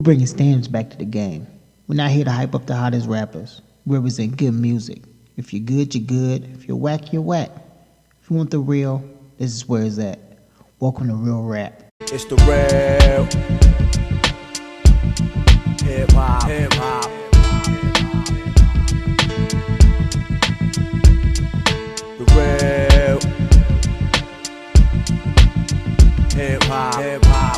Bringing standards back to the game. We're not here to hype up the hottest rappers. We represent good music. If you're good, you're good. If you're whack, you're whack. If you want the real, this is where it's at. Welcome to Real Rap. It's the real hip hop. The real hip hop.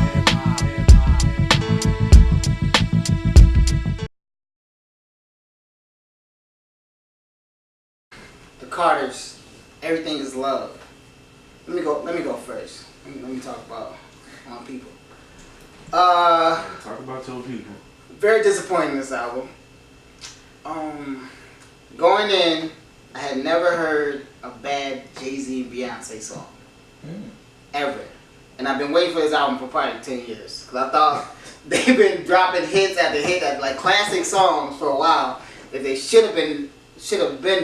The Carters, everything is love. Let me go first. Let me talk about my people. Talk about your people. Very disappointed in this album. Going in, I had never heard a bad Jay-Z and Beyonce song. Ever. And I've been waiting for this album for probably 10 years. Because I thought they've been dropping hits after hit, like classic songs for a while that they should have been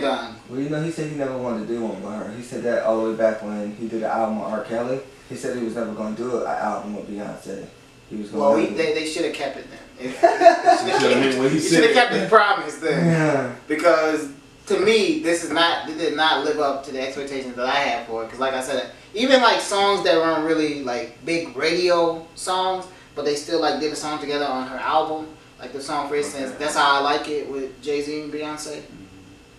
done. Well, you know, he said he never wanted to do one with her. He said that all the way back when he did an album with R. Kelly. He said he was never going to do an album with Beyonce. He was going to. They should have kept it then. You should have kept the promise then. Yeah. Because to me, it did not live up to the expectations that I had for it. Because like I said, even like songs that weren't really like big radio songs, but they still like did a song together on her album. Like the song, for instance, That's How I Like It with Jay-Z and Beyonce.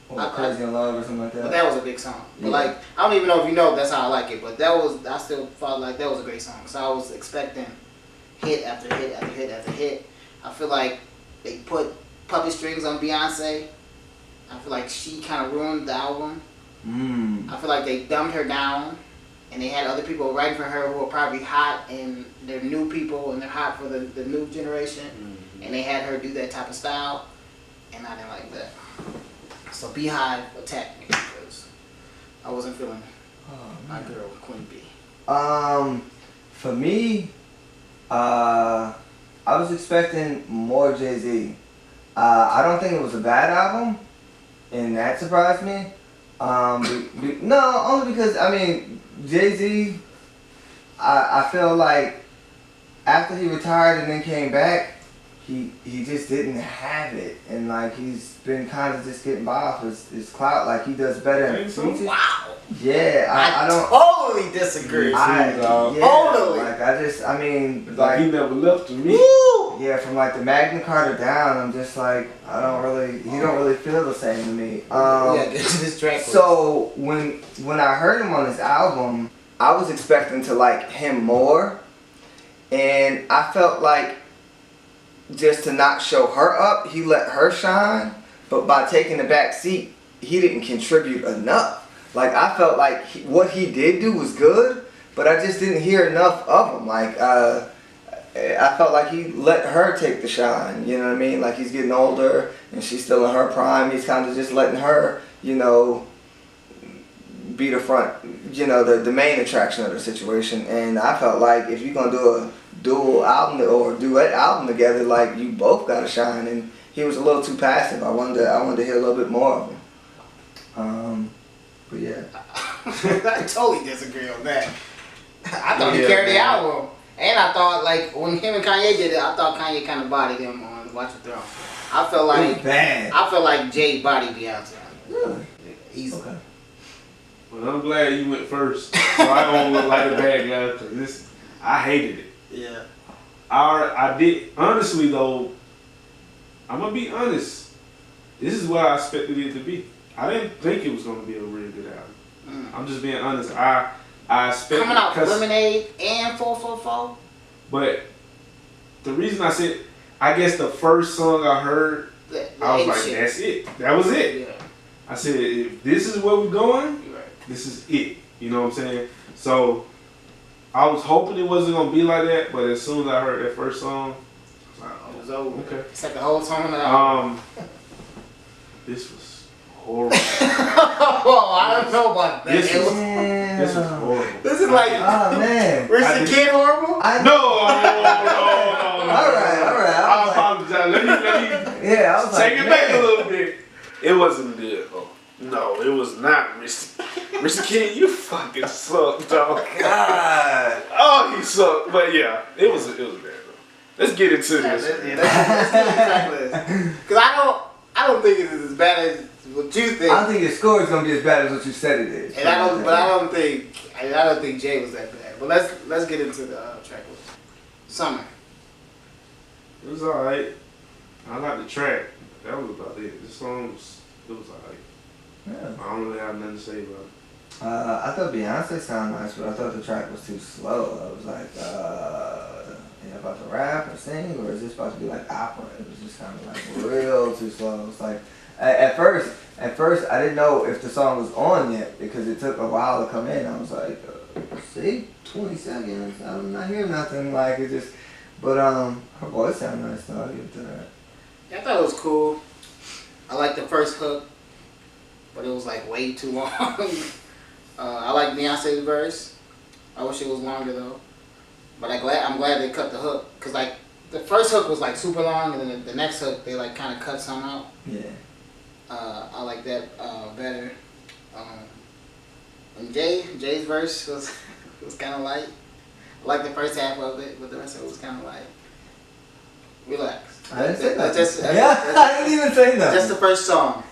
Or Crazy in Love or something like that. But that was a big song. But like, I don't even know if you know That's How I Like It, but I still felt like that was a great song. So I was expecting hit after hit after hit after hit. I feel like they put puppet strings on Beyonce. I feel like she kind of ruined the album. I feel like they dumbed her down, and they had other people writing for her who were probably hot, and they're new people, and they're hot for the new generation, and they had her do that type of style, and I didn't like that. So Beehive attacked me because I wasn't feeling my girl Queen B. For me, I was expecting more Jay-Z. I don't think it was a bad album, and that surprised me. No, only because, I mean, Jay-Z, I feel like after he retired and then came back, he just didn't have it, and like he's been kind of just getting by off his clout. Like he does better in features. Wow. Yeah, I don't totally disagree. Totally. Like I mean, It's like he never left to me. Woo! yeah, from like the Magna Carta down, I'm just like he don't really feel the same to me. Yeah, get to this track. So when I heard him on this album, I was expecting to like him more, and I felt like just to not show her up, he let her shine, but by taking the back seat, he didn't contribute enough. Like I felt like what he did do was good, but I just didn't hear enough of him. Like I felt like he let her take the shine, you know what I mean? Like he's getting older and she's still in her prime. He's kind of just letting her, you know, be the front, you know, the main attraction of the situation. And I felt like if you're gonna do a dual album or duet album together, like you both gotta shine, and he was a little too passive. I wanted to hear a little bit more of him. But yeah. I totally disagree on that. I thought he carried the album. And I thought, like, when him and Kanye did it, I thought Kanye kind of bodied him on Watch the Throne. I felt like... It was bad. I felt like Jay bodied Beyonce. Really? Easy. Okay. Well, I'm glad you went first, so I don't look like a bad guy. Cause I hated it. Yeah. I did, honestly though, I'm gonna be honest. This is what I expected it to be. I didn't think it was gonna be a really good album. I'm just being honest. I expected Coming out Lemonade and 444. But the reason I said, I guess the first song I heard, I was like, that's it. That was it. Yeah. I said, if this is where we're going, You're right. this is it. You know what I'm saying? So I was hoping it wasn't gonna be like that, but as soon as I heard that first song, I was like, oh, It was over. okay. It's like the whole song on the album. This was horrible. Oh, I don't know about that. This was Damn. horrible. This is like Oh man. Rich the Kid horrible? No. All right. I apologize. Let me Yeah, I was take like, it back a man. little bit. It wasn't good. No, it was not Mr. Kid, you fucking suck, dog. God. Oh, he sucked. But yeah, it was bad though. Let's get into Yeah, this. let's get the track list. Because I don't think it's as bad as what you think. I don't think your score is gonna be as bad as what you said it is. And I don't think Jay was that bad. But let's get into the track list. Summer. It was alright. I like the track. That was about it. The song it was alright. Yeah. I don't really have nothing to say about it. I thought Beyonce sounded nice, but I thought the track was too slow. I was like, yeah, about to rap or sing, or is this about to be like opera? It was just kind of like real too slow. It was like, at first, I didn't know if the song was on yet because it took a while to come in. I was like, see, 20 seconds. I'm not hearing nothing. Like it just, but her voice sounded nice, so I'll give it to that. Yeah, I thought it was cool. I liked the first hook, but it was like way too long. I like Beyonce's verse. I wish it was longer though. But I'm glad they cut the hook. Cause like the first hook was like super long, and then the next hook they like kind of cut some out. Yeah. I like that better. And Jay's verse was kind of light. I like the first half of it, but the rest of it was kind of light. Relax. I didn't say that. That's I didn't even say that. just the first song.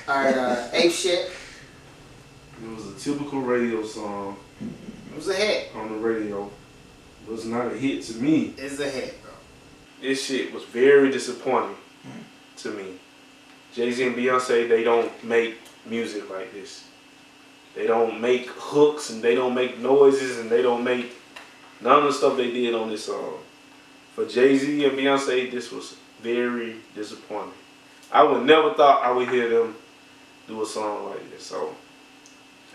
Alright, Ape Shit. It was a typical radio song It was a hit. on the radio. It was not a hit to me. It's a hit, bro. This shit was very disappointing to me. Jay-Z and Beyonce, they don't make music like this. They don't make hooks and they don't make noises and they don't make none of the stuff they did on this song. For Jay-Z and Beyonce, this was very disappointing. I would never thought I would hear them do a song like this, so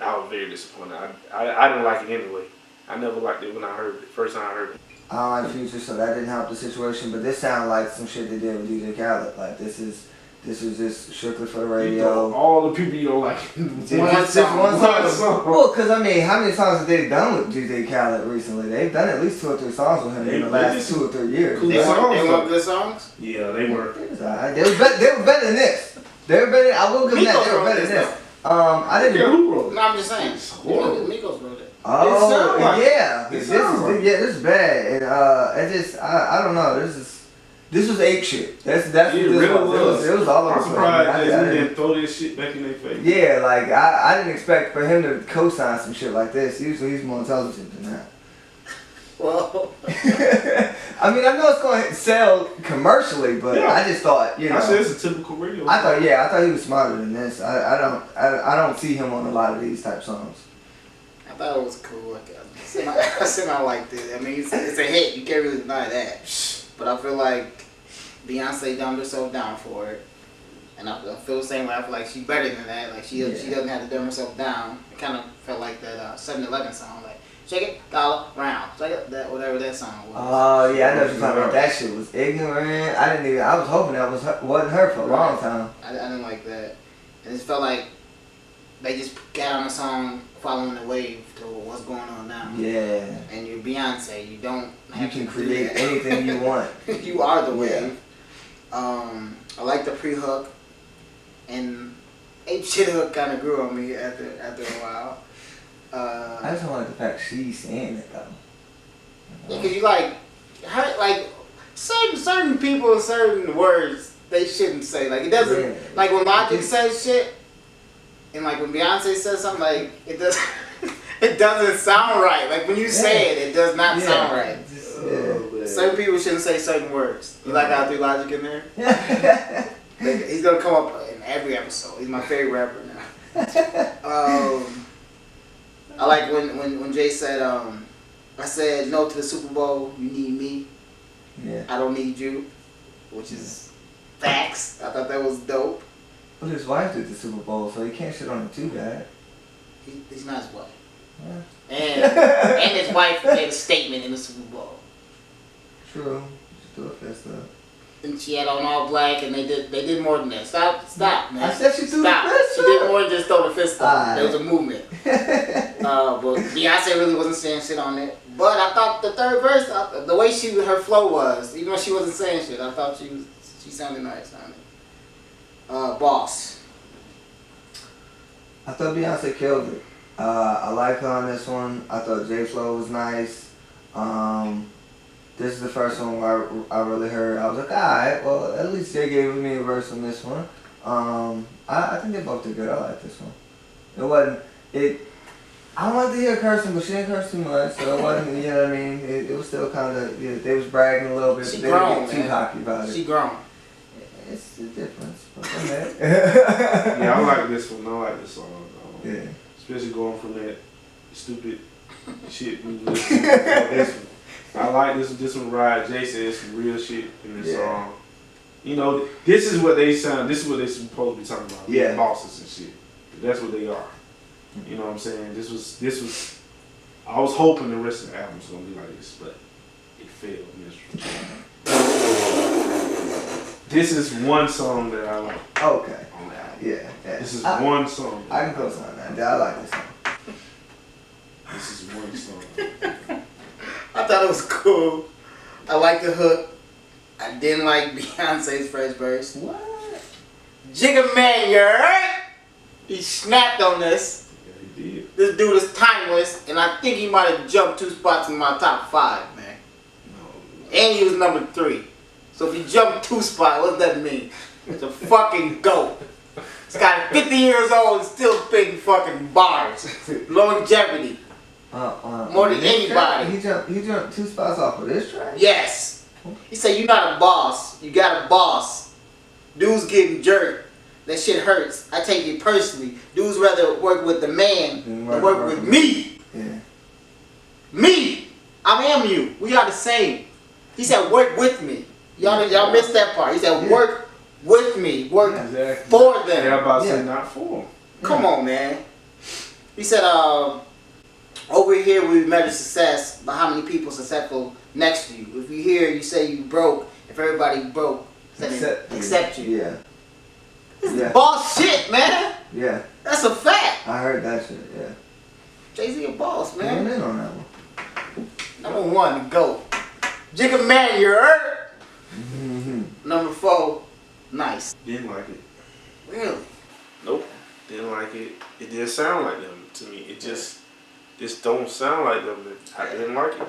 I was very disappointed. I didn't like it anyway. I never liked it when I heard it, first time I heard it. I don't like Future, so that didn't help the situation. But this sounded like some shit they did with DJ Khaled. Like this was just strictly for the You radio. throw all the people you don't like. Just one song. Well, because I mean, how many songs have they done with DJ Khaled recently? They've done at least 2 or 3 songs with him in the They last just- 2 or 3 years. Cool. They songs, weren't though. good songs? Yeah, they were. It was alright. They were better than this. They were better. I will give them that. They were better than this. I Yeah, didn't. who wrote it? No, I'm just saying. It's horrible. Migos wrote it. Oh sound like- yeah, it this sound like- is bad, and I don't know. This was ape shit. That's It what this really was. It was all over I'm the place. surprised I Jay-Z didn't- didn't throw this shit back in their face. Yeah, like I didn't expect for him to co-sign some shit like this. Usually he's more intelligent than that. Well, I mean, I know it's going to sell commercially, but Yeah. I just thought, you know, I said it's a typical radio song. I thought he was smarter than this. I don't see him on a lot of these type songs. I thought it was cool. I said I liked it. I mean, it's a hit. You can't really deny that. But I feel like Beyonce dumbed herself down for it. And I feel the same way. I feel like she's better than that. Like she doesn't have to dumb herself down. It kind of felt like that 7-Eleven song. Like, shake it, dollar, round. Shake it, that, whatever that song was. Oh yeah, I know what you're talking about. That shit was ignorant. I was hoping that wasn't her for a long time. I didn't like that. And it felt like they just got on a song following the wave to what's going on now. Yeah. And you're Beyonce. You don't You have can to create do that. anything you want. You are the Yeah. wave. I like the pre-hook. And Ape Shit hook kind of grew on me after a while. I just don't like the fact she's saying it though. Yeah, cause you like certain people, certain words they shouldn't say. Like it doesn't. Yeah. Like when Logic says shit, and like when Beyonce says something, like it does. It doesn't sound right. Like when you say it, it does not sound right. Yeah. Certain people shouldn't say certain words. You like how I threw Logic in there? Yeah. He's gonna come up in every episode. He's my favorite rapper now. I like when Jay said, I said no to the Super Bowl. You need me. Yeah. I don't need you, which is facts. I thought that was dope. But his wife did the Super Bowl, so he can't shit on it too bad. He's not his wife. Yeah. And his wife made a statement in the Super Bowl. True. Just do a fist up. And she had on all black, and they did more than that. Stop, man. I said she threw Stop. the fist She up. did more than just throw the fist up. Alright. There was a movement. But Beyonce really wasn't saying shit on it. But I thought the third verse, the way her flow was, even though she wasn't saying shit, I thought she sounded nice on it. Boss. I thought Beyonce killed it. I like her on this one. I thought J Flow was nice. This is the first one where I really heard. I was like, alright, well, at least they gave me a verse on this one. I think they both did good. I like this one. It wasn't, I wanted to hear her cursing, but she didn't curse too much, so it wasn't, you know what I mean? It was still kind of, they was bragging a little bit. She they grown, didn't get too man. cocky about it. She grown. It's a difference. But go ahead. Yeah, I like this one. I like this song. Yeah. Especially going from that stupid shit we listened to this one. I like this one right. Jay said some real shit in this song. You know, this is what they sound. This is what they supposed to be talking about. Yeah. Being bosses and shit. That's what they are. You know what I'm saying? This was. I was hoping the rest of the album was gonna be like this, but it failed miserably. This is one song that I like Okay. on the album. Yeah. This is one song. I can go on that. I like this song. This is one song. I thought it was cool. I liked the hook. I didn't like Beyonce's first verse. What? Jigga Man, you heard? He snapped on this. Yeah, he did. This dude is timeless, and I think he might have jumped 2 spots in my top 5, man. No. And he was number 3. So if he jumped 2 spots, what does that mean? It's a fucking GOAT. This guy 50 years old and still spitting fucking bars. Longevity. More than this track, anybody. He jumped 2 spots off of this track? Yes. He said, you're not a boss. You got a boss. Dudes getting jerked. That shit hurts. I take it personally. Dudes rather work with the man than work with me. Yeah. Me. I am you. We are the same. He said, work with me. Y'all missed that part. He said, work with me. Work Exactly. for them. Yeah, I'm about to Yeah. say not for him. Come on, man. He said, over here we measure success by how many people successful next to you. If you hear you say you broke, if everybody broke, then accept you. Yeah. This is Yeah. boss shit, man. Yeah. That's a fact. I heard that shit, yeah. Jay-Z a boss, Man. man. I'm in on that one. Number 1, the GOAT. Jigga Man, you heard? Mm-hmm. Number 4, Nice. Didn't like it. Really? Nope. Didn't like it. It didn't sound like them to me. It just don't sound like them. I didn't like it.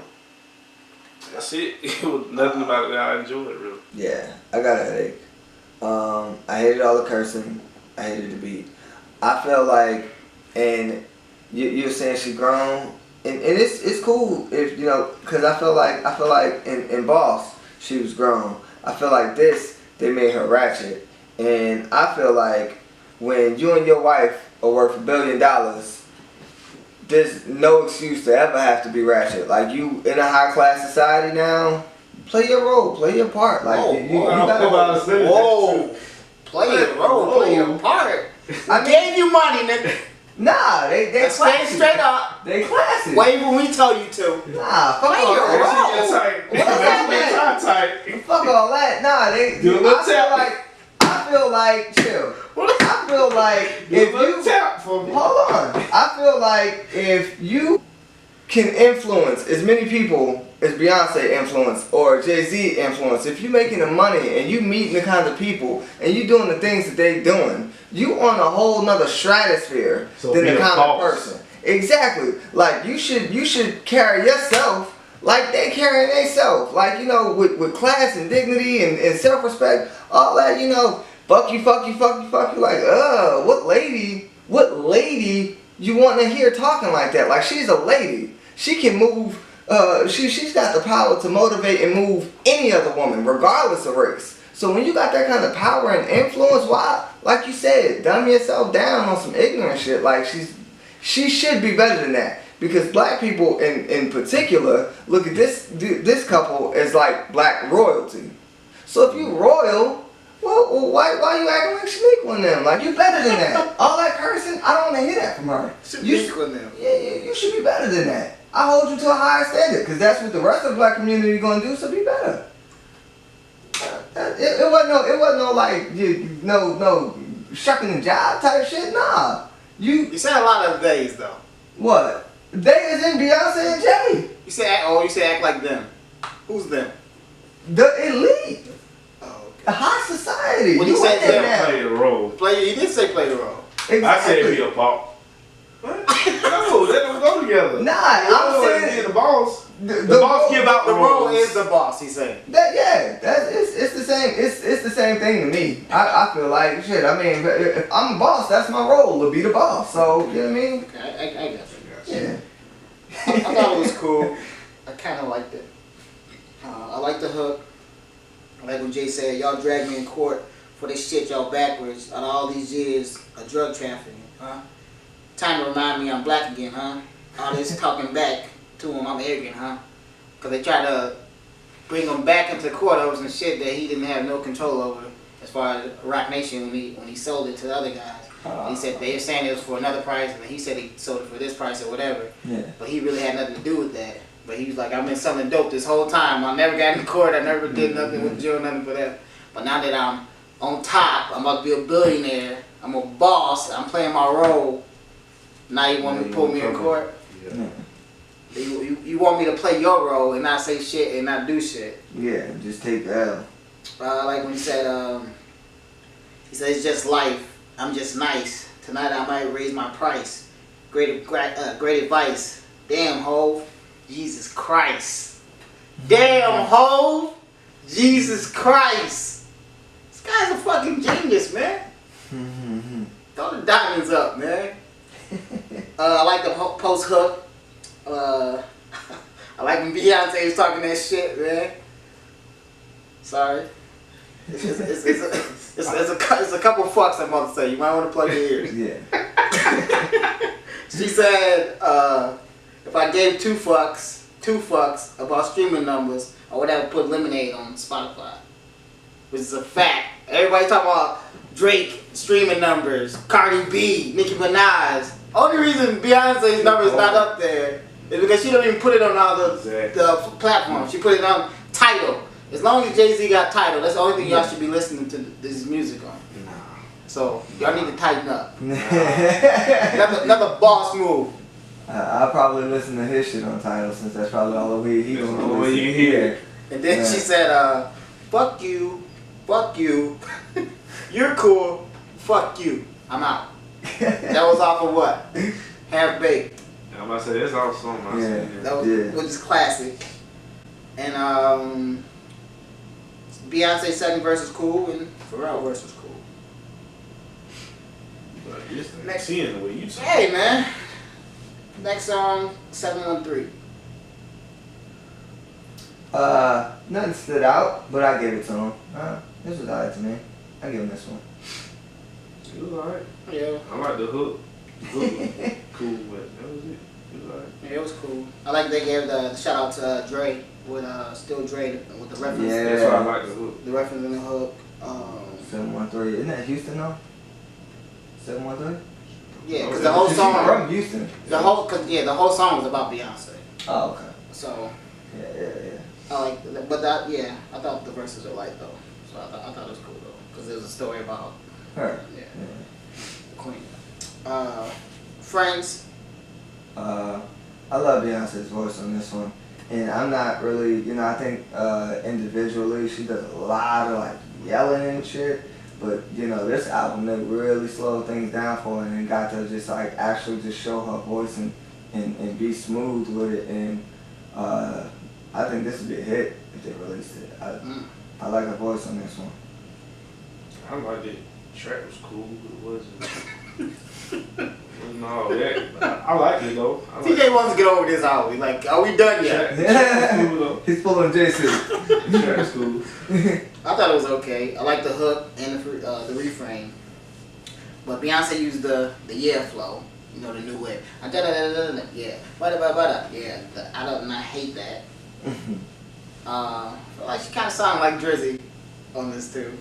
That's it. It was nothing about it that I enjoyed, really. Yeah, I got a headache. I hated all the cursing. I hated the beat. I felt like, and you're saying she grown, and it's cool if you know, cause I feel like in Boss she was grown. I feel like this they made her ratchet, and I feel like when you and your wife are worth $1 billion, there's no excuse to ever have to be ratchet. Like you in a high class society now. Play your role, play your part. Like you gotta. Whoa. Play your role, play your part. I gave you money, nigga. Nah, they Stay classy. straight up. They classy. Wave when we tell you to. Nah, fuck Play all your that. role. Tight. What's that, Tight. Fuck all that. Nah, they. Do a little I feel like chill. I feel like if you tap for me. hold on, I feel like if you can influence as many people as Beyonce influence or Jay-Z influence, if you making the money and you meeting the kinds of people and you doing the things that they doing, you on a whole nother stratosphere So than be the a common boss. person. Exactly. Like you should carry yourself like they carrying themselves. Like, you know, with class and dignity and self-respect, all that, you know, fuck you. Like, what lady you want to hear talking like that? Like, she's a lady. She can move, she's got the power to motivate and move any other woman, regardless of race. So when you got that kind of power and influence, why, like you said, dumb yourself down on some ignorant shit? Like, she should be better than that. Because black people in particular look at this couple as like black royalty. So if you royal, well why you acting like Shaniqua and them? Like, you better than that. All that cursing, I don't want to hear that from her. You should be better than that. I hold you to a higher standard because that's what the rest of the black community gonna do. So be better. It wasn't no like no shucking the job type shit. Nah, You said a lot of days though. what? They is in Beyonce and Jay. You say act like them. Who's them? The elite. Oh, The high society. When You you said in them, there. Play the role. He did say play the role. Exactly. I said be a boss. What? No, they don't go together. Nah, I'm I'm saying saying the boss. The boss give out The the role roles. is the boss, he said. It's the same. It's the same thing to me. I feel like shit. I mean, if I'm a boss, that's my role to be the boss. So you know what I mean? Okay, I guess. Yeah. I thought it was cool. I kind of liked it. I like the hook. I like when Jay said, y'all drag me in court for this shit y'all backwards out of all these years of drug trafficking, huh? Time to remind me I'm black again, huh? All this talking back to him, I'm arrogant, huh? Because they try to bring him back into court over some shit that he didn't have no control over as far as Rock Nation when he sold it to the other guys. He said they were saying it was for another price, and he said he sold it for this price or whatever. Yeah. But he really had nothing to do with that. But he was like, I've been selling dope this whole time. I never got in court. I never did nothing with jail, nothing for that. But now that I'm on top, I'm about to be a billionaire. I'm a boss. I'm playing my role. Now you want to pull me in court? Yeah. You want me to play your role and not say shit and not do shit. Yeah. Just take the L. Like when he said, it's just life. I'm just nice. Tonight I might raise my price. Great advice. Damn, Hov. Jesus Christ. Damn, Hov. Jesus Christ. This guy's a fucking genius, man. Throw the diamonds up, man. I like the post hook. I like when Beyonce was talking that shit, man. Sorry. It's a couple fucks I'm about to say. You might want to plug your ears. Yeah. She said, if I gave two fucks about streaming numbers, I would have put Lemonade on Spotify. Which is a fact. Everybody talking about Drake streaming numbers, Cardi B, Nicki Minaj. Only reason Beyonce's number is not up there is because she don't even put it on all the platforms. She put it on Tidal. As long as Jay-Z got Tidal, that's the only thing y'all should be listening to this music on. Nah. So y'all need to tighten up. Another boss move. I'll probably listen to his shit on Tidal since that's probably all the way he That's gonna the only way listen. you can hear it. And then she said, fuck you, you're cool, fuck you, I'm out. That was off of what? Half Baked. I'm about to say that's all song. Yeah. That was, Yeah. which is classic. And Beyonce second verse is cool, and Pharrell verse is cool. But this thing, Next- seeing the way you talk. Hey man, next song 713. Nothing stood out, but I gave it to him. This was alright to me. I give him this one. It was alright. Yeah, I like the hook. The hook was cool, but that was it. It was alright. yeah, it was cool. I like they gave the shout out to Dre with Still Dre with the reference. Yeah. That's why I like the hook. The reference in the hook. 713. Isn't that Houston though? 713? Yeah, because the whole She's song, from Houston. the whole song was about Beyonce. Oh, okay. So Yeah. I like, but that yeah, I thought the verses were light though. So I thought it was cool though, because there's a story about Her. yeah, Yeah. the Queen. Friends. I love Beyonce's voice on this one. And I'm not really, I think individually she does a lot of like yelling and shit. But, this album, they really slowed things down for her and got to just like actually just show her voice and be smooth with it. And I think this would be a hit if they released it. I like her voice on this one. I liked it. The track was cool, but it wasn't all that. But I liked it though. I liked TJ wants to get over this album. He's like, are we done the yet? track. The track was cool though. He's pulling Jason. The track was cool. I thought it was okay. I like the hook and the refrain. But Beyonce used the yeah flow. The new way. Yeah. Yeah. I hate that. Like she kind of sounded like Drizzy on this too.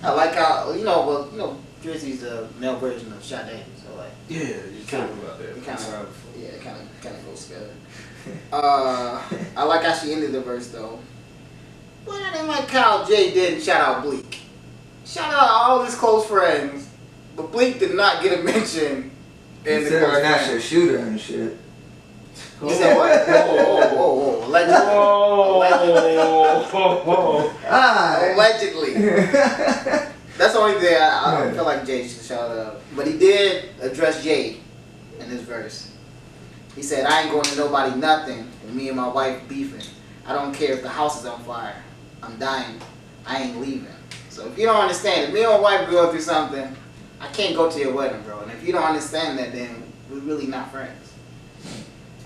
I like how Drizzy's the male version of Sade, so like Yeah, you talking about that. it kind Time of before. yeah, it kind of goes together. I like how she ended the verse though. But I didn't like how Jay didn't shout out Bleak. Shout out all his close friends, but Bleak did not get a mention in the Considering close that's friends. your shooter and shit. You said what? Whoa. Allegedly. Whoa. Allegedly. That's the only thing I don't feel like Jay should shout out. But he did address Jay in his verse. He said, I ain't going to nobody nothing, and me and my wife beefing. I don't care if the house is on fire. I'm dying. I ain't leaving. So if you don't understand, if me and my wife go through something, I can't go to your wedding, bro. And if you don't understand that, then we're really not friends.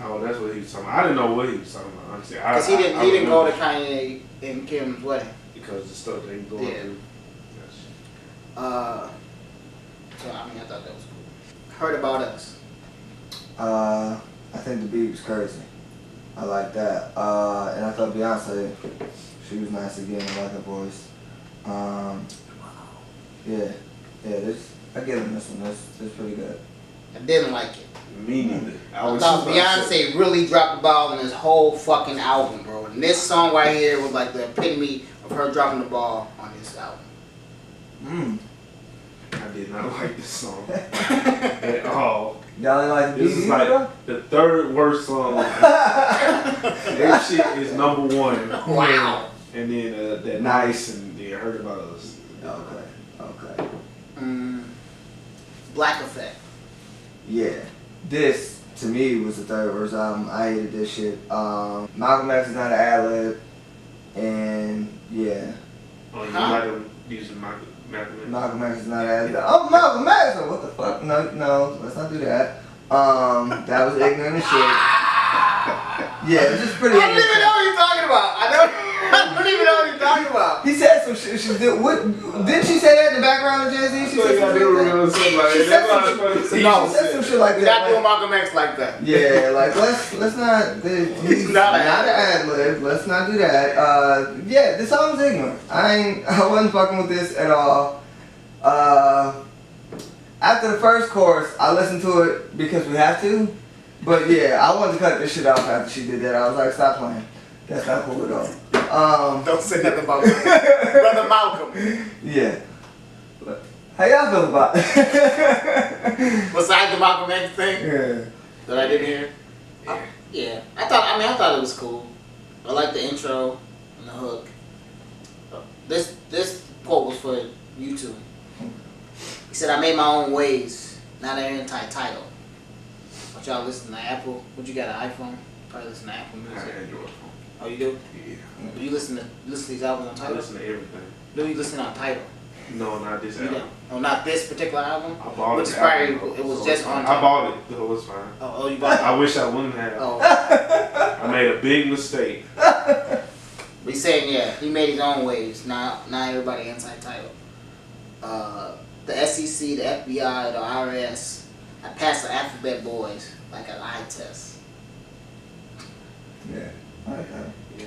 Oh, that's what he was talking about. I didn't know what he was talking about, honestly. Because he didn't go to Kanye and Kim's wedding. Because the stuff they going Yeah. through. So I mean, I thought that was cool. Heard About Us. I think the beat was crazy. I like that. And I thought Beyonce, she was nice again. I like her voice. Yeah. I give him this one. This pretty good. I didn't like it. Me neither. I thought Beyonce really dropped the ball on this whole fucking album, bro. And this song right here was like the epitome of her dropping the ball on this album. I did not like this song at all. Y'all ain't like the This beat is either, like the third worst song. That shit is number one. Wow. And then that nice and they Heard About Us. Okay. Black Effect. Yeah. This, to me, was the third worst album. I hated this shit. Malcolm X is not an ad-lib. And, yeah. Oh, you like them using Malcolm X? Malcolm X is not an ad-lib. Oh, Malcolm X! Oh, what the fuck? No, let's not do that. That was ignorant as shit. Yeah, it's just pretty I don't ignorant. even know what you're talking about. I don't even know what you're talking about. He said some shit. Didn't she say that in the background of Jay-Z? She said some shit like that. No, She said some shit like we're that. not doing Malcolm X like that. Yeah, like let's not. He's not not an an ad lib. Let's not do that. Yeah, this song was ignorant. I wasn't fucking with this at all. After the first chorus, I listened to it because we have to. But yeah, I wanted to cut this shit off after she did that. I was like, stop playing. That's not cool at all. Don't say nothing about Brother Malcolm. Yeah. How y'all feel about it? Besides the Malcolm X thing Yeah. that I didn't hear. Yeah. I thought it was cool. I like the intro and the hook. This quote was for YouTube. He said, I made my own ways. Now they're anti-title. What y'all listen to Apple? What you got, an iPhone? Probably listen to Apple I Music. had Android phone. Oh, you do? Yeah. Do you listen to these albums on I Tidal? listen to everything. Do you listen on Tidal? No, not this You album. don't? Oh, not this particular album? I bought Which it. is probably, album, it was so just it's on fine. I Tidal. bought it, so it's fine. Oh, you bought it? I wish I wouldn't have. Oh. I made a big mistake. But he's saying, yeah, he made his own waves. Now everybody anti-title. The SEC, the FBI, the IRS, I passed the alphabet boys like an eye test. Yeah. Okay. Yeah.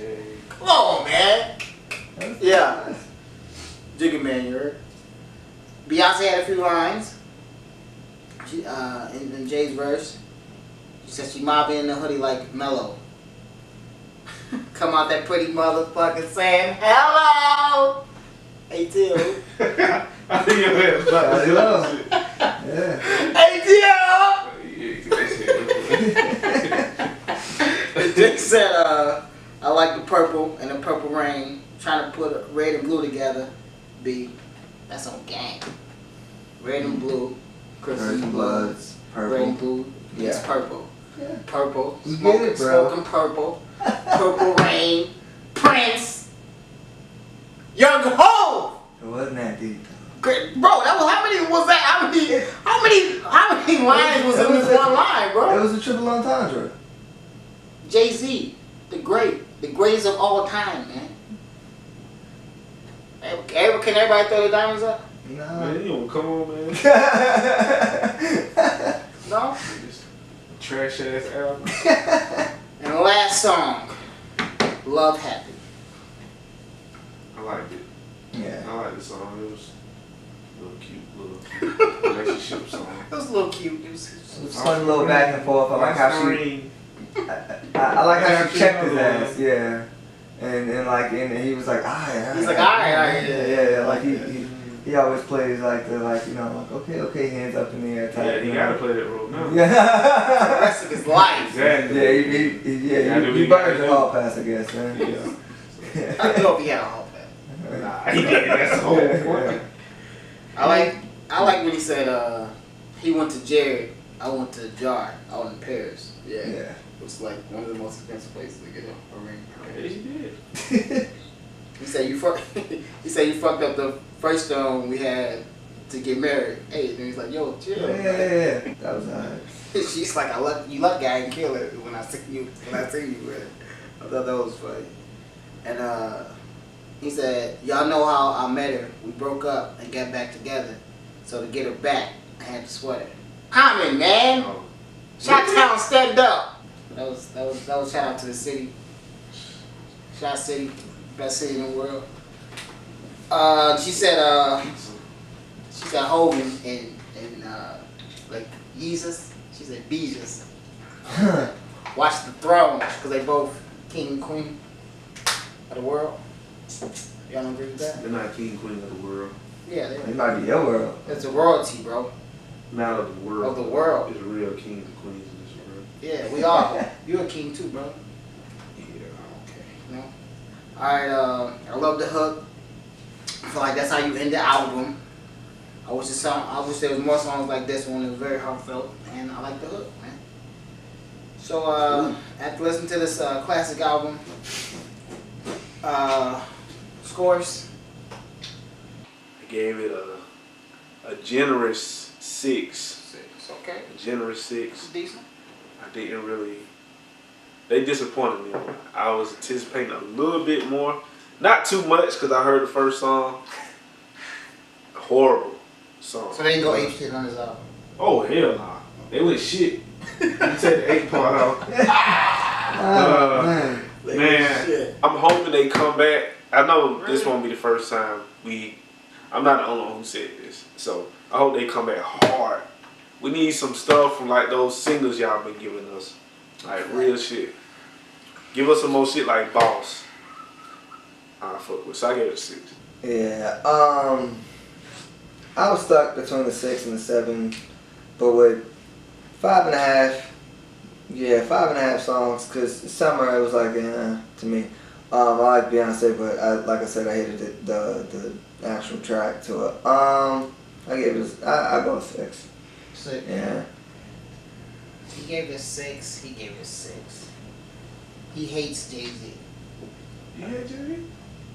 Come on, man. That's Yeah. nice. Jigga man, you heard? Beyonce had a few lines. She, in Jay's verse, she said she mobbing in the hoodie like Mello. Come out that pretty motherfucker saying hello. Hey, Till. I think your man's about to do Hello. that shit. Yeah. Hey, Till. Yeah, Jay said, I like the purple and the purple rain. Trying to put red and blue together. B. That's on gang. Red and blue. Crimson Bloods. Red and Purple. blue. It's Yeah. purple. Yeah. Purple. You get it, bro. Smoking purple. Purple rain. Prince. Young Ho. It wasn't that deep. Great. Bro, that was how many was that? How many lines was in this one line, It bro? was a triple entendre. Jay-Z, the greatest of all time, man. Can everybody throw the diamonds up? No. Man, you don't come on, man. No? This trash ass album. And the last song, Love Happy. I liked it. Yeah. I liked the song. It was a little cute relationship song. It was a little cute. It was It was a fun little back and forth. I like how she. I like how she checked his ass. Yeah. And he was like, alright. He's like, alright, Yeah. Like he always plays like the okay, hands up in the air type. Yeah, he gotta play that role now. the Yeah. rest of his life. Exactly. He burned the hall pass, I guess, man. Yeah. I don't know if he had a whole bag. Nah, he did. That's the whole point. I like when he said he went to Jared I went to Jar out in Paris. Yeah. Yeah. It's like one of the most expensive places to get a ring. Yeah, he did. He said you he said you fucked up the first stone we had to get married. Hey, then he's like, yo, chill. Yeah. That was alright. She's like, you lucky I didn't kill it when I see you with it. I thought that was funny. And he said, y'all know how I met her. We broke up and got back together. So to get her back, I had to sweat her. Common, man. Oh. Chi-Town stepped up. That was shout out to the city. Shot City, best city in the world. She said Hogan and like Jesus. She said Beezus. Watch the throne because they both king and queen of the world. Y'all don't agree with that? They're not king and queen of the world. Yeah, It might be your world. it's a royalty, bro. Not of the world. Of the world. There's real kings and queens in this world. Yeah, we are. You're a king too, bro. Yeah. Okay. No. Alright, I love the hook. I feel like that's how you end the album. I wish there was more songs like this one. It was very heartfelt, and I like the hook, man. So after listening to this classic album, scores. I gave it a generous 6. Okay. A generous 6. Decent. I didn't really. They disappointed me. I was anticipating a little bit more. Not too much because I heard the first song. Horrible song. So they didn't go ape shit on this album. Oh, hell nah. They went shit. You take the 8 part out. Man. Man, Shit. I'm hoping they come back. I know this won't be the first time I'm not the only one who said this. So I hope they come back hard. We need some stuff from like those singles y'all been giving us. Like real shit. Give us some more shit like Boss. I fuck with. So I gave it a 6. Yeah. I was stuck between the 6 and the 7, but with 5.5. Yeah, 5.5 songs. Cause summer it was like to me. I like Beyonce, but like I said, I hated the actual track to it. I gave it. I go with 6. 6. Yeah. He gave it 6. He gave it 6. He hates Jay-Z. You had Jay?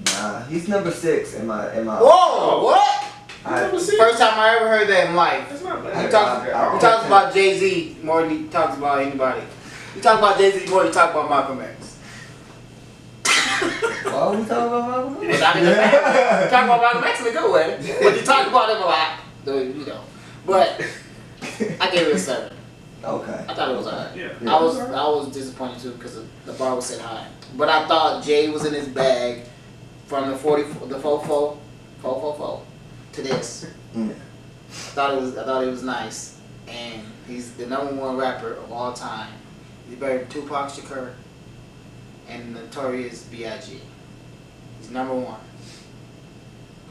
Nah, he's number 6 in my. Whoa! What? First time I ever heard that in life. That's not He bad. talks about Jay-Z more than he talks about anybody. He talks about Jay-Z more than he talks about Malcolm X. Why are we talking about Malcolm X? Not in a bad way. He talks about Malcolm X in a good way. But he talks about him a lot. So, you know. But I gave it a 7. Okay. I thought it was alright. Yeah. I was disappointed too because the bar was set high. But I thought Jay was in his bag from the 444 to this. Mm. I thought it was nice, and he's the #1 rapper of all time. He's better than Tupac Shakur and Notorious B.I.G. He's #1.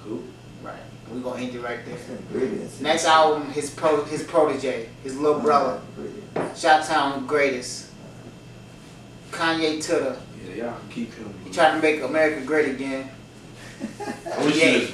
Cool. Right. We're gonna end it right there. Ingredients. Next album, his protege, his little brother, Chi-Town Greatest. Kanye Tutter. Yeah, y'all can keep him. He trying to make America great again. I wish he was